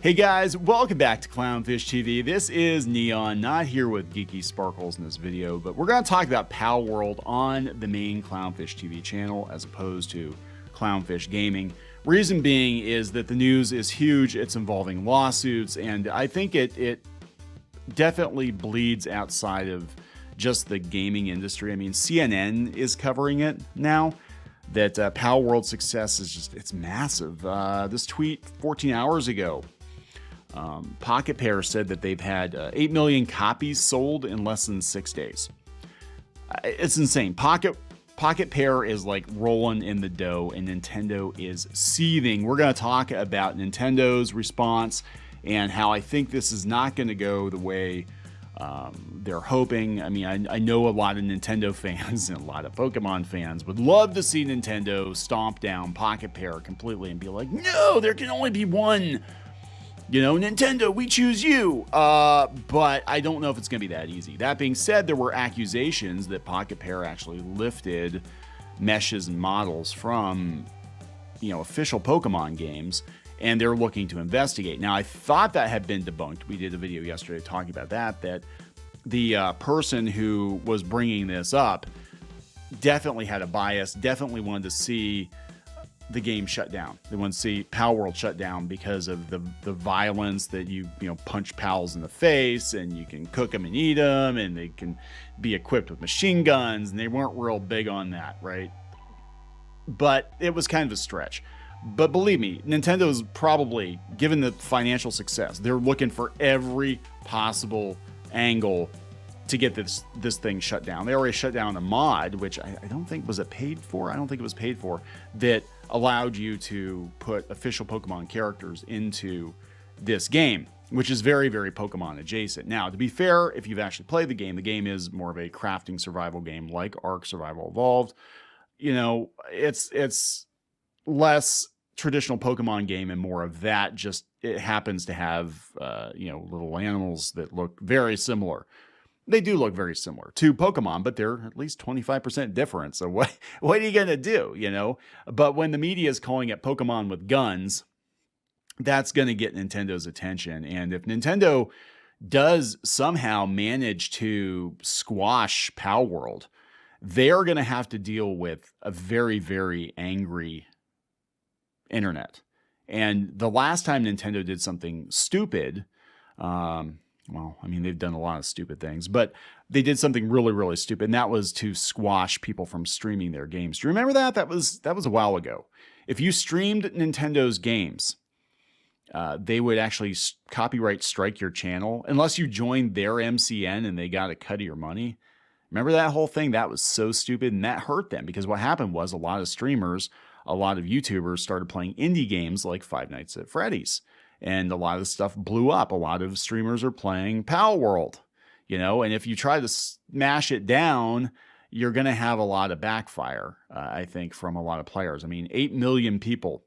Hey guys, welcome back to Clownfish TV. This is Neon, not here with Geeky Sparkles in this video, but we're going to talk about Palworld on the main Clownfish TV channel as opposed to Clownfish Gaming. Reason being is that the news is huge, it's involving lawsuits, and I think it definitely bleeds outside of just the gaming industry. I mean, CNN is covering it now. That Palworld's success is just, it's massive. This tweet 14 hours ago, Pocketpair said that they've had 8 million copies sold in less than 6 days. It's insane. Pocketpair is like rolling in the dough and Nintendo is seething. We're going to talk about Nintendo's response and how I think this is not going to go the way they're hoping. I mean, I know a lot of Nintendo fans and a lot of Pokemon fans would love to see Nintendo stomp down Pocketpair completely and be like, no, there can only be one. You know, Nintendo, we choose you. But I don't know if it's going to be that easy. That being said, there were accusations that Pocketpair actually lifted meshes and models from, official Pokemon games, and they're looking to investigate. Now, I thought that had been debunked. We did a video yesterday talking about that the person who was bringing this up definitely had a bias, definitely wanted to see the game shut down. They want to see Palworld shut down because of the violence that you punch pals in the face and you can cook them and eat them and they can be equipped with machine guns, and they weren't real big on that, right? But it was kind of a stretch. But believe me, Nintendo's probably, given the financial success, they're looking for every possible angle to get this thing shut down. They already shut down a mod, which I don't think was it paid for. I don't think it was paid for, that allowed you to put official Pokemon characters into this game, which is very, very Pokemon adjacent. Now, to be fair, if you've actually played the game is more of a crafting survival game like Ark Survival Evolved. It's less traditional Pokemon game and more of that. Just it happens to have little animals that look very similar. They do look very similar to Pokemon, but they're at least 25% different. So what are you going to do, But when the media is calling it Pokemon with guns, that's going to get Nintendo's attention. And if Nintendo does somehow manage to squash Palworld, they're going to have to deal with a very, very angry internet. And the last time Nintendo did something stupid, they've done a lot of stupid things, but they did something really, really stupid, and that was to squash people from streaming their games. Do you remember that? That was a while ago. If you streamed Nintendo's games, they would actually copyright strike your channel unless you joined their MCN and they got a cut of your money. Remember that whole thing? That was so stupid, and that hurt them because what happened was a lot of streamers, a lot of YouTubers started playing indie games like Five Nights at Freddy's. And a lot of the stuff blew up. A lot of streamers are playing Palworld, and if you try to smash it down, you're going to have a lot of backfire, I think, from a lot of players. I mean, 8 million people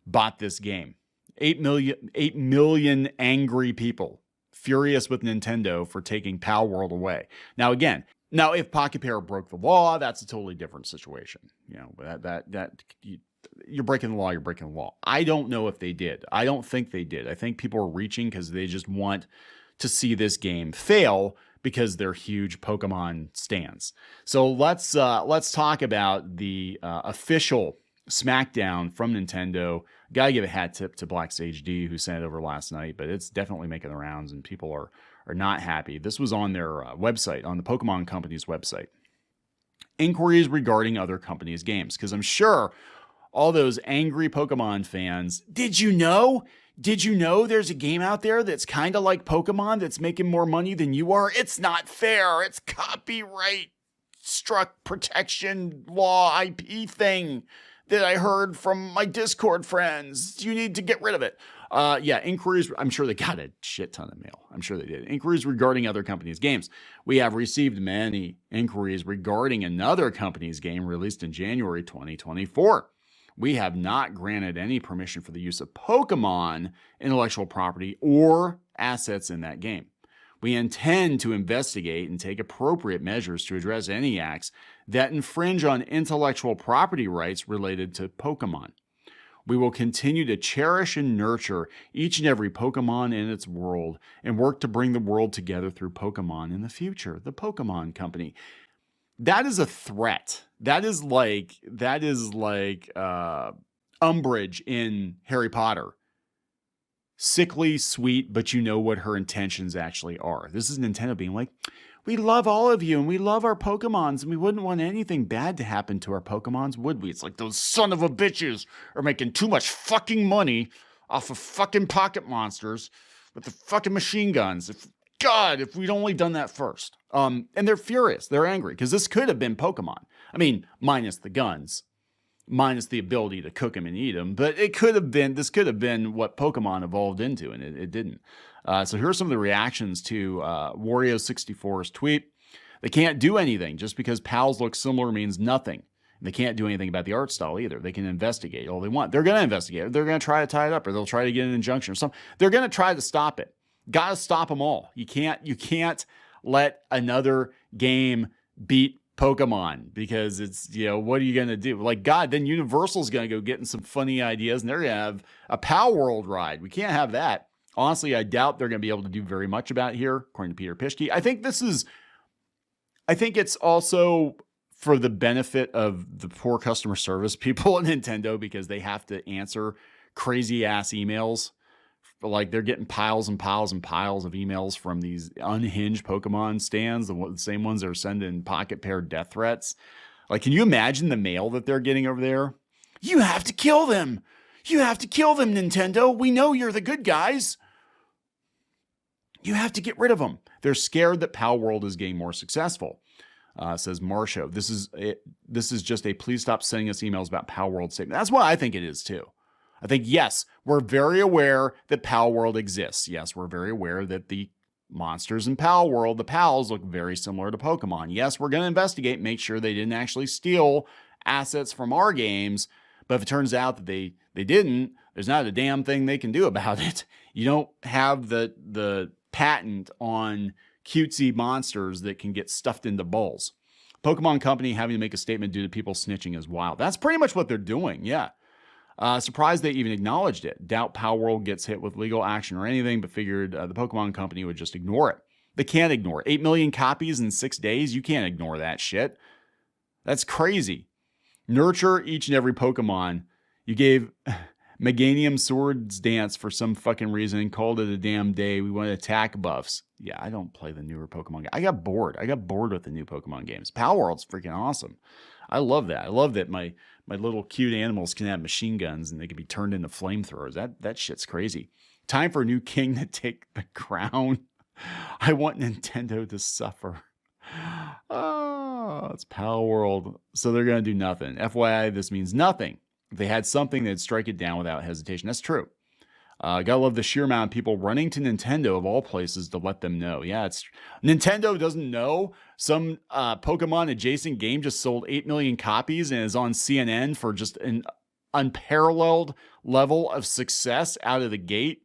bought this game. 8 million angry people furious with Nintendo for taking Palworld away. Now, again, if Pocketpair broke the law, that's a totally different situation. You're breaking the law, you're breaking the law. I don't know if they did. I don't think they did. I think people are reaching because they just want to see this game fail because they're huge Pokemon stans. So let's talk about the official smackdown from Nintendo. Gotta give a hat tip to Black Sage D, who sent it over last night, but it's definitely making the rounds and people are not happy. This was on their website, on the Pokemon Company's website. Inquiries regarding other companies' games, because I'm sure all those angry Pokemon fans, did you know there's a game out there that's kind of like Pokemon that's making more money than you are? It's not fair. It's copyright struck protection law IP thing that I heard from my Discord friends. You need to get rid of it. Inquiries. I'm sure they got a shit ton of mail. I'm sure they did. Inquiries regarding other companies' games. We have received many inquiries regarding another company's game released in January 2024. We have not granted any permission for the use of Pokemon intellectual property or assets in that game. We intend to investigate and take appropriate measures to address any acts that infringe on intellectual property rights related to Pokemon. We will continue to cherish and nurture each and every Pokemon in its world and work to bring the world together through Pokemon in the future. The Pokemon Company. That is a threat. That is like Umbridge in Harry Potter. Sickly sweet, but you know what her intentions actually are. This is Nintendo being like, we love all of you and we love our Pokemons and we wouldn't want anything bad to happen to our Pokemons, would we? It's like those son of a bitches are making too much fucking money off of fucking pocket monsters with the fucking machine guns. If we'd only done that first. And they're furious. They're angry because this could have been Pokemon. I mean, minus the guns, minus the ability to cook them and eat them. But this could have been what Pokemon evolved into, and it didn't. So here are some of the reactions to Wario64's tweet. They can't do anything. Just because pals look similar means nothing. They can't do anything about the art style either. They can investigate all they want. They're going to investigate. They're going to try to tie it up, or they'll try to get an injunction or something. They're going to try to stop it. Got to stop them all. You can't let another game beat Pokemon because it's, what are you going to do? Like, God, then Universal's going to go getting some funny ideas and they're going to have a Palworld ride. We can't have that. Honestly, I doubt they're going to be able to do very much about it here, according to Peter Pischke. I think it's also for the benefit of the poor customer service people at Nintendo because they have to answer crazy ass emails. Like they're getting piles and piles and piles of emails from these unhinged Pokemon stands, the same ones that are sending Pocketpair death threats. Like, can you imagine the mail that they're getting over there? You have to kill them. You have to kill them, Nintendo. We know you're the good guys. You have to get rid of them. They're scared that Palworld is getting more successful, says Marcia. This is just a please stop sending us emails about Palworld statement. That's what I think it is too. I think, yes, we're very aware that Palworld exists. Yes, we're very aware that the monsters in Palworld, the pals, look very similar to Pokemon. Yes, we're going to investigate, make sure they didn't actually steal assets from our games. But if it turns out that they didn't, there's not a damn thing they can do about it. You don't have the patent on cutesy monsters that can get stuffed into bowls. Pokemon Company having to make a statement due to people snitching is wild. That's pretty much what they're doing, yeah. Surprised they even acknowledged it. Doubt Palworld gets hit with legal action or anything, but figured the Pokemon Company would just ignore it. They can't ignore it. 8 million copies in 6 days? You can't ignore that shit. That's crazy. Nurture each and every Pokemon. You gave Meganium Swords Dance for some fucking reason and called it a damn day. We want to attack buffs. Yeah, I don't play the newer Pokemon game. I got bored with the new Pokemon games. Palworld's freaking awesome. I love that. I love that my little cute animals can have machine guns and they can be turned into flamethrowers. That shit's crazy. Time for a new king to take the crown. I want Nintendo to suffer. Oh, it's Palworld. So they're going to do nothing. FYI, this means nothing. If they had something, they'd strike it down without hesitation. That's true. Gotta love the sheer amount of people running to Nintendo of all places to let them know. Yeah, Nintendo doesn't know some Pokemon adjacent game just sold 8 million copies and is on CNN for just an unparalleled level of success out of the gate.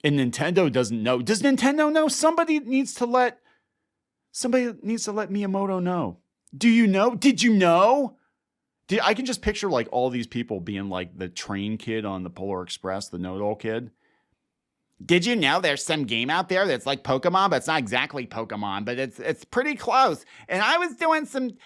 And Nintendo doesn't know. Does Nintendo know? Somebody needs to let Miyamoto know. Do you know? Did you know? I can just picture like all these people being like the train kid on the Polar Express, the know-it-all kid. Did you know there's some game out there that's like Pokemon, but it's not exactly Pokemon, but it's pretty close. And I was doing some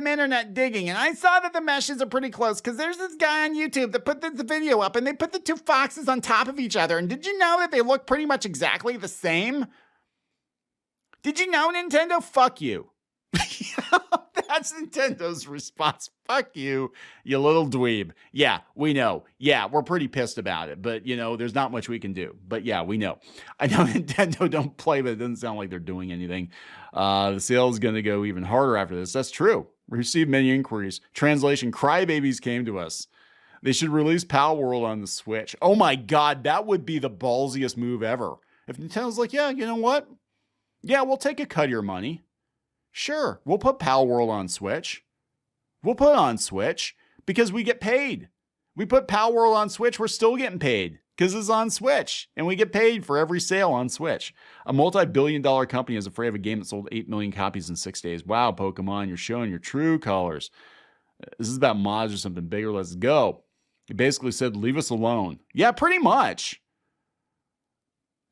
internet digging, and I saw that the meshes are pretty close because there's this guy on YouTube that put the video up, and they put the two foxes on top of each other. And did you know that they look pretty much exactly the same? Did you know, Nintendo? Fuck you. That's Nintendo's response. Fuck you, you little dweeb. Yeah, we know. Yeah, we're pretty pissed about it. But, there's not much we can do. But yeah, we know. I know Nintendo don't play, but it doesn't sound like they're doing anything. The sale is going to go even harder after this. That's true. We received many inquiries. Translation, crybabies came to us. They should release Palworld on the Switch. Oh my God, that would be the ballsiest move ever. If Nintendo's like, yeah, you know what? Yeah, we'll take a cut of your money. Sure, we'll put Palworld on Switch. We'll put it on Switch because we get paid. We put Palworld on Switch, we're still getting paid because it's on Switch, and we get paid for every sale on Switch. A multi-billion-dollar company is afraid of a game that sold 8 million copies in 6 days. Wow, Pokemon, you're showing your true colors. This is about mods or something bigger. Let's go. He basically said, leave us alone. Yeah, pretty much.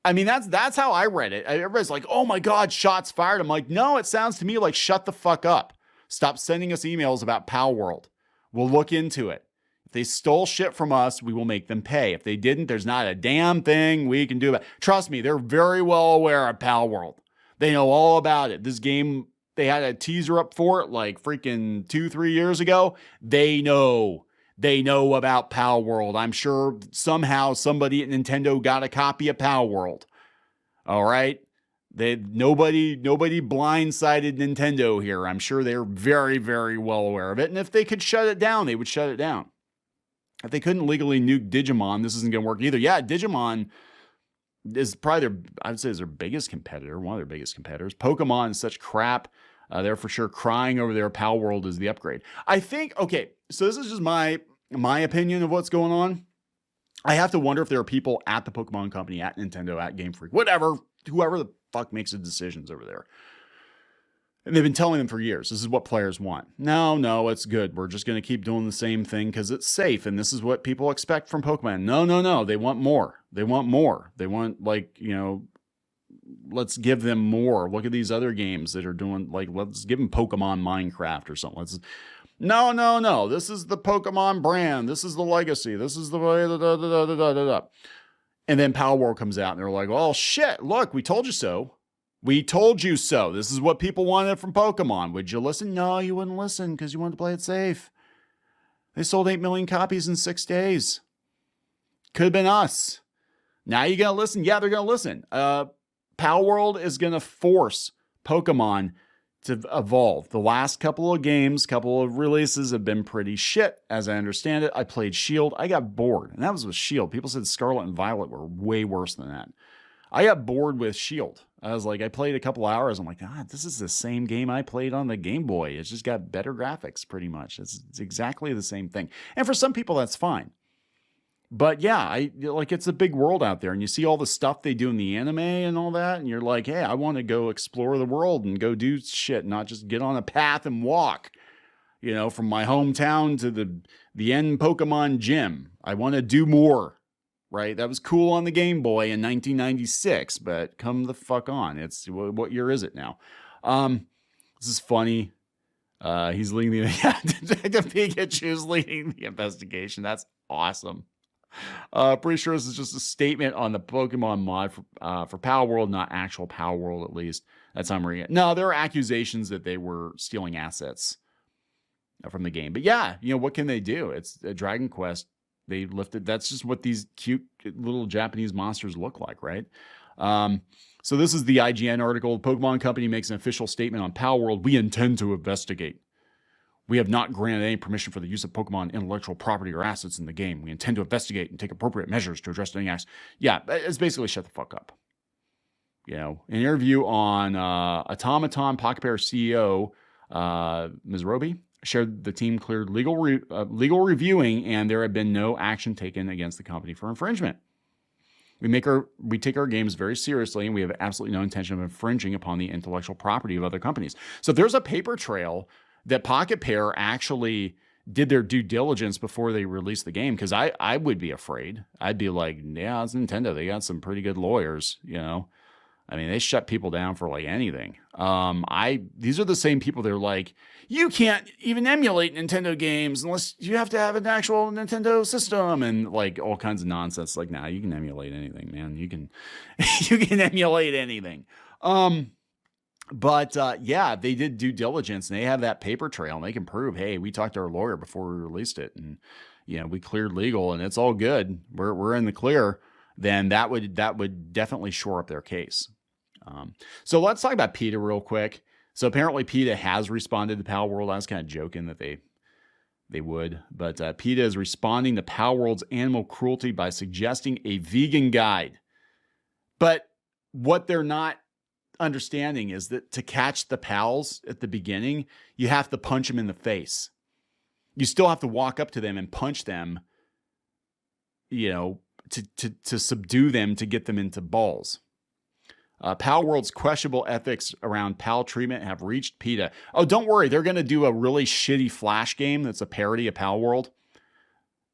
I mean, that's how I read it. Everybody's like, oh my God, shots fired. I'm like, no, it sounds to me like shut the fuck up. Stop sending us emails about Palworld. We'll look into it. If they stole shit from us, we will make them pay. If they didn't, there's not a damn thing we can do about it. Trust me, they're very well aware of Palworld. They know all about it. This game, they had a teaser up for it like freaking 2-3 years ago. They know about Palworld. I'm sure somehow somebody at Nintendo got a copy of Palworld. All right. Nobody blindsided Nintendo here. I'm sure they're very, very well aware of it. And if they could shut it down, they would shut it down. If they couldn't legally nuke Digimon, this isn't going to work either. Yeah, Digimon is probably I would say is their biggest competitor, one of their biggest competitors. Pokemon is such crap. They're for sure crying over their Palworld is the upgrade. I think, okay, so this is just my opinion of what's going on. I have to wonder if there are people at the Pokemon Company, at Nintendo, at Game Freak, whatever, whoever the fuck makes the decisions over there. And they've been telling them for years, this is what players want. No, it's good. We're just going to keep doing the same thing because it's safe. And this is what people expect from Pokemon. No. They want more. They want like, let's give them more. Look at these other games that are doing, like, let's give them Pokemon Minecraft or something. No. This is the Pokemon brand. This is the legacy. This is the way, And then Palworld comes out and they're like, oh shit, look, we told you so. We told you so. This is what people wanted from Pokemon. Would you listen? No, you wouldn't listen because you wanted to play it safe. They sold 8 million copies in 6 days. Could have been us. Now you going to listen? Yeah, they're going to listen. Palworld is going to force Pokemon to evolve. The last couple of releases have been pretty shit, as I understand it. I played Shield. I got bored, and that was with Shield. People said Scarlet and Violet were way worse than that. I got bored with Shield. I played a couple hours. I'm like, this is the same game I played on the Game Boy. It's just got better graphics, pretty much. It's exactly the same thing. And for some people, that's fine. But yeah, it's a big world out there, and you see all the stuff they do in the anime and all that, and you're like, hey, I want to go explore the world and go do shit, not just get on a path and walk, from my hometown to the end Pokemon gym. I want to do more, right? That was cool on the Game Boy in 1996, but come the fuck on. What year is it now? This is funny. He's leading Detective Pikachu's leading the investigation. That's awesome. Pretty sure this is just a statement on the Pokemon mod for Palworld, not actual Palworld, at least. That's how I'm reading it. No, there are accusations that they were stealing assets from the game. But yeah, what can they do? It's a Dragon Quest. They lifted. That's just what these cute little Japanese monsters look like, right? So this is the IGN article. The Pokemon Company makes an official statement on Palworld. We intend to investigate. We have not granted any permission for the use of Pokemon intellectual property or assets in the game. We intend to investigate and take appropriate measures to address any acts. Yeah, it's basically shut the fuck up. An interview on Automaton Pocketpair CEO Ms. Roby shared the team cleared legal reviewing, and there had been no action taken against the company for infringement. We take our games very seriously, and we have absolutely no intention of infringing upon the intellectual property of other companies. So there's a paper trail that Pocketpair actually did their due diligence before they released the game, because I would be afraid. I'd be like, yeah, it's Nintendo. They got some pretty good lawyers, I mean, they shut people down for like anything. These are the same people that are like, you can't even emulate Nintendo games unless you have to have an actual Nintendo system and like all kinds of nonsense. Like, nah, you can emulate anything, man. You can emulate anything. But yeah, they did due diligence, and they have that paper trail, and they can prove, hey, we talked to our lawyer before we released it, and we cleared legal, and it's all good. We're in the clear. Then that would definitely shore up their case. So let's talk about PETA real quick. So apparently PETA has responded to Palworld. I was kind of joking that they would, but PETA is responding to Palworld's animal cruelty by suggesting a vegan guide. But what they're not understanding is that to catch the pals at the beginning, you have to punch them in the face. You still have to walk up to them and punch them, to subdue them, to get them into balls. Palworld's questionable ethics around pal treatment have reached PETA. Oh, don't worry. They're going to do a really shitty Flash game that's a parody of Palworld.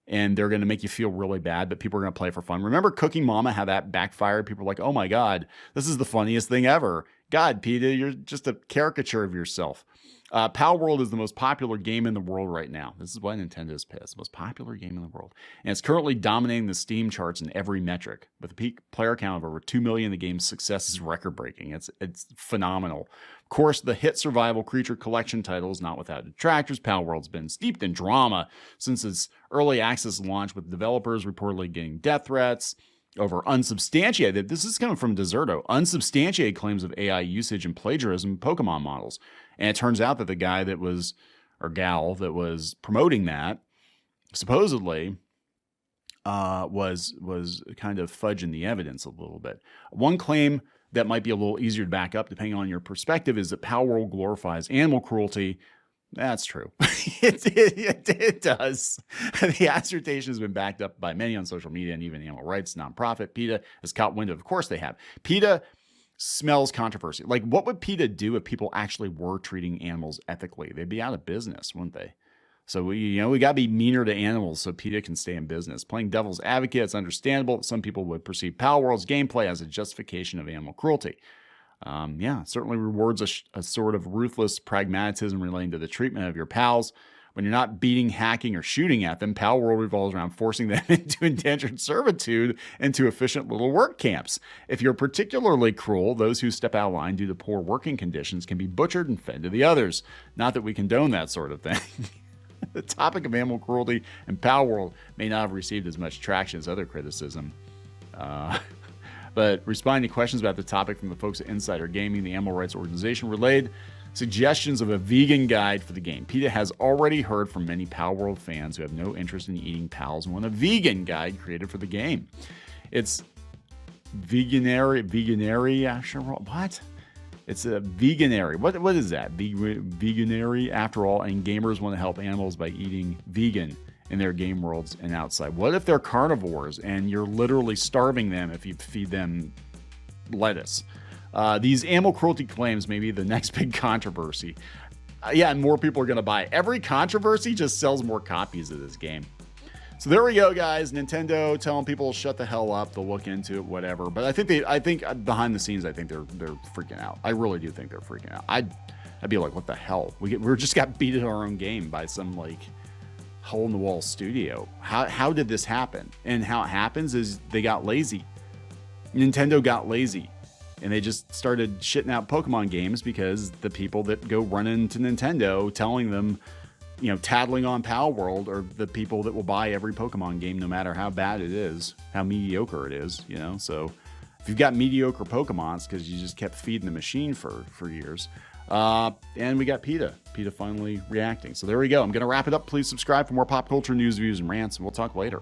and they're going to make you feel really bad, but people are going to play for fun. Remember Cooking Mama, how that backfired? People were like, oh my God, this is the funniest thing ever. God, PETA, you're just a caricature of yourself. Palworld is the most popular game in the world right now. This is why Nintendo's pissed. The most popular game in the world. And it's currently dominating the Steam charts in every metric. With a peak player count of over 2 million, the game's success is record-breaking. It's phenomenal. Of course, the hit survival creature collection title is not without detractors. Palworld's been steeped in drama since its early access launch, with developers reportedly getting death threats over unsubstantiated, this is coming from Deserto, unsubstantiated claims of AI usage and plagiarism of Pokemon models. And it turns out that the guy that was, or gal that was promoting that, supposedly was kind of fudging the evidence a little bit. One claim that might be a little easier to back up, depending on your perspective, is that Palworld glorifies animal cruelty. That's true. It does. The assertion has been backed up by many on social media and even animal rights nonprofit. PETA has caught wind of course they have. PETA smells controversy. Like, what would PETA do if people actually were treating animals ethically? They'd be out of business, wouldn't they? So we got to be meaner to animals so PETA can stay in business. Playing devil's advocate, it's understandable that some people would perceive Palworld's gameplay as a justification of animal cruelty. Certainly rewards a sort of ruthless pragmatism relating to the treatment of your pals. When you're not beating, hacking, or shooting at them, Palworld revolves around forcing them into indentured servitude into efficient little work camps. If you're particularly cruel, those who step out of line due to poor working conditions can be butchered and fed to the others. Not that we condone that sort of thing. The topic of animal cruelty in Palworld may not have received as much traction as other criticism. But responding to questions about the topic from the folks at Insider Gaming, the animal rights organization, relayed suggestions of a vegan guide for the game. PETA has already heard from many Palworld fans who have no interest in eating pals and want a vegan guide created for the game. It's veganary after all. What? It's a veganary. What is that? Veganary after all, and gamers want to help animals by eating vegan in their game worlds and outside. What if they're carnivores and you're literally starving them if you feed them lettuce? These animal cruelty claims may be the next big controversy. And more people are going to buy it. Every controversy just sells more copies of this game. So there we go, guys. Nintendo telling people shut the hell up. They'll look into it, whatever. But I think behind the scenes, I think they're freaking out. I really do think they're freaking out. I'd be like, what the hell? We just got beat at our own game by some like hole in the wall studio. How did this happen? And how it happens is they got lazy. Nintendo got lazy. And they just started shitting out Pokemon games because the people that go running to Nintendo telling them, tattling on Palworld are the people that will buy every Pokemon game, no matter how bad it is, how mediocre it is, So if you've got mediocre Pokemon, it's because you just kept feeding the machine for years. And we got PETA finally reacting. So there we go. I'm going to wrap it up. Please subscribe for more pop culture news, views, and rants, and we'll talk later.